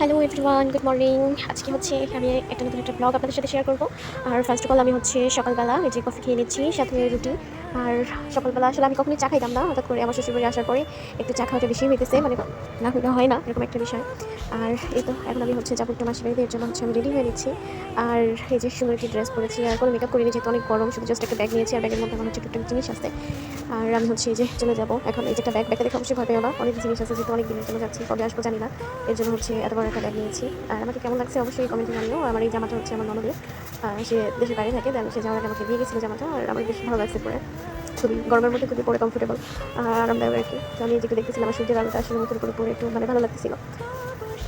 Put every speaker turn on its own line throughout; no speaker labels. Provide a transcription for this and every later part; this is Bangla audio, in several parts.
Hello everyone, good morning. আজকে হচ্ছে আমি একটা নতুন একটা ব্লগ আপনাদের সাথে শেয়ার করব। আর ফার্স্ট অফ অল আমি হচ্ছে সকালবেলা এই যে কফি খেয়ে নিচ্ছি, সাথে রুটি। আর সকালবেলা আসলে আমি কখনোই চা খাইতাম না, হঠাৎ করে আমার শ্বশুরবাড়ি আসার পরে একটু চা খাওয়াটা বেশি হইতেছে, মানে না হইলে হয় না এরকম একটা বিষয়। আর এই তো এখন আমি হচ্ছে যাবো একটু মাসির বাড়িতে, এর জন্য হচ্ছে আমি রেডি হয়ে নিচ্ছি। আর এই যে সুন্দর একটি ড্রেস পরেছি, আর কোনো মেকআপ করিনি যেহেতু অনেক গরম, শুধু জাস্ট একটা ব্যাগ নিয়েছি, আর ব্যাগের মধ্যে আমার হচ্ছে টুকটাক জিনিস আছে। আর আমি হচ্ছে এই যে চলে যাবো এখন। এই যে একটা ব্যাগটা দেখে অবশ্যই ভয় পেও না, অনেক জিনিস আছে, যেহেতু অনেক দিনের জন্য যাচ্ছি, কবে আসবো জানি না, এর জন্য হচ্ছে এত বড় একটা ব্যাগ নিয়েছি। আর আমাকে কেমন লাগছে অবশ্যই কমেন্টে জানিও। আমার এই জামাটা হচ্ছে আমার ননদের, সে দেশের বাইরে থাকে, দেন সে যাওয়ার আগে আমাকে দিয়ে গেছিলো জামাটা, আর আমার বেশ ভালো লাগছে পরে। খুবই গরমের মধ্যে খুবই পরে কমফোর্টেবল আরামদায়ক আর কি। তো আমি যেটা দেখতেছিলাম সূর্যের আলোটা আসলে মুখের উপরে পরে একটু মানে ভালো লাগতেছিল।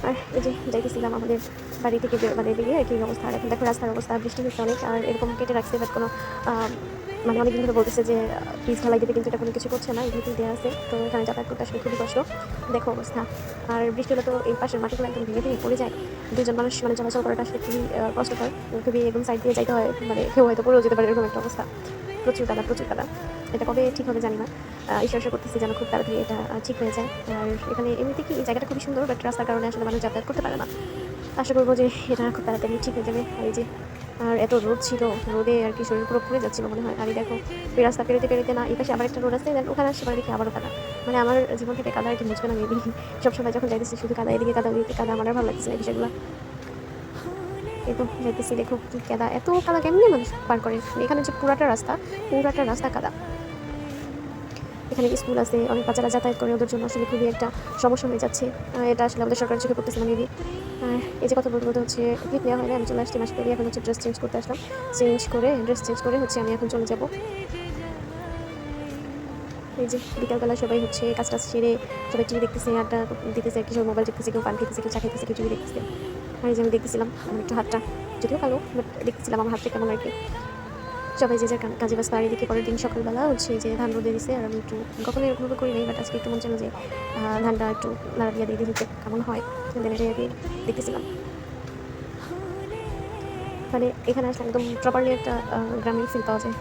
আর এই যে যাইতেছিলাম আমাদের বাড়ি থেকে মানে বেরিয়ে কি অবস্থা। আর এখন দেখো রাস্তার অবস্থা, বৃষ্টি হচ্ছে অনেক, আর এরকম কেটে রাখছে, বাট কোনো মানে অনেকদিন ধরে বলতেছে যে পিচ ঢালাই দিতে, কিন্তু এটা কোনো কিছু করছে না, এগুলো দেওয়া আছে। তো এখানে যাতায়াত করতে আসলে খুবই কষ্ট, দেখো অবস্থা। আর বৃষ্টি হলে তো এই পাশের মাটিগুলো একদম ভেঙে ভেঙে পড়ে যায়, দুজন মানুষ মানে চলাচল করাটা আসলে খুবই কষ্টকর, খুবই একদম সাইড দিয়ে যাইতে হয়, মানে কেউ হয়তো পড়েও যেতে পারে, এরকম একটা অবস্থা। প্রচুর কাদা, প্রচুর কাদা। এটা কবে ঠিক হবে জানি না, ঈশ্বর আশা করতেছি যেন খুব তাড়াতাড়ি এটা ঠিক হয়ে যায়। আর এখানে এমনিতে কি এই জায়গাটা খুবই সুন্দর, বাট রাস্তার কারণে আসলে মানুষ যাতায়াত করতে পারে না। আশা করবো যে এটা খুব তাড়াতাড়ি ঠিক হয়ে যাবে। আর এই যে আর এত রোদ ছিল, রোদে আর কি শরীর পুরো পুড়ে যাচ্ছিল মনে হয়। আর এই দেখো ওই রাস্তা পেরোতে পেরোতে না এই পাশে আবার একটা রোড আছে, দেন ওখানে আসছে দেখি আবারও কাদা। মানে আমার জীবন থেকে কাদা আর কি মুছবে না মেবি, সবসময় যখন যাইতেছি শুধু কাদা, এদিকে কাদা ওইদিকে কাদা, আমার আর ভালো লাগছে না এই বিষয়গুলো। এই তো যাইতেছি, দেখো কি কাদা, এত কাদা কেমনি মানুষ পার করে। এখানে যে পুরাটা রাস্তা কাদা। এখানে স্কুল আছে, অনেক বাচ্চারা যাতায়াত করে, ওদের জন্য আসলে খুবই একটা সমস্যা হয়ে যাচ্ছে। এটা আসলে আমাদের সরকার চোখে পড়তেছে না মেবি। আর এই যে কথা বলতে বলতে হচ্ছে ক্লিপ নেওয়া হয় না, আমি চলে আসছি মাসি বাড়ি। এখন হচ্ছে ড্রেস চেঞ্জ করতে আসলাম, ড্রেস চেঞ্জ করে হচ্ছে আমি এখন চলে যাব। এই যে বিকালবেলা সবাই হচ্ছে কাজ টাজ সেরে সবাই টিভি দেখতেছে, আড্ডা দিতেছে, কিছু মোবাইল দেখতেছে, কেউ পান খেতেছে, কেউ চা খেতেছে, কেউ টিভি দেখতেছে। আর এই যে আমি দেখতেছিলাম আমার একটু হাতটা, যদিও কালো, বাট দেখতেছিলাম আমার হাতটা কেমন আর কি। সবাই যে যার কাজে ব্যস্ত। আর এদিকে পরের দিন সকালবেলা হচ্ছে যে ধান রোদে দিছে, আর আমি একটু কখনো এরকমভাবে করি নাই, বাট আজকে একটু মন ছিল যে ধানটা একটু নাড়া দিয়ে দিয়ে দিতে কেমন হয়, দেন এটাই আর কি দেখতেছিলাম। মানে এখানে আসলে একদম প্রপারলি একটা গ্রামীণ ফিল পাওয়া যায়।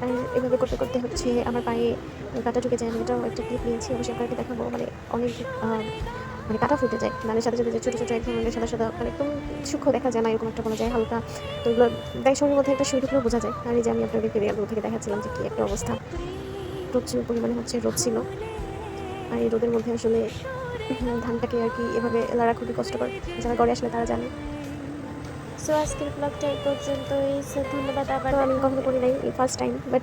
আর এভাবে করতে করতে হচ্ছে আমার পায়ে কাঁটা ঢুকে যায়। আমি এটাও একটা ক্লিপ নিয়েছি, অবশ্যই আপনাকে দেখাবো। মানে অনেক মানে কাঁটা ফুটে যায়, মানে সাথে সাথে যে ছোটো ছোটো এক ধরনের সাদা সাদা, মানে একদম সূক্ষ্ম দেখা যায় না, এরকম একটা বলা যায় হালকা। তো এগুলো দেখ শরীরের মধ্যে একটা শুয়ে ঢুকলেও বোঝা যায়। আর এই যে আমি আপনাদেরকে রিয়াল থেকে দেখাচ্ছিলাম যে কী একটা অবস্থা, প্রচুর পরিমাণে হচ্ছে রোদ ছিল। আর এই রোদের মধ্যে আসলে ধানটাকে আর কি এভাবে লাড়া খুবই কষ্টকর, যারা ঘরে আসলে তারা জানে।
সো আজকের ব্লগটা এই পর্যন্তই। সো ধন্যবাদ আবার
তো আমি
দেখা
কখনো
হবে।
করি নাই, এই ফার্স্ট টাইম, বাট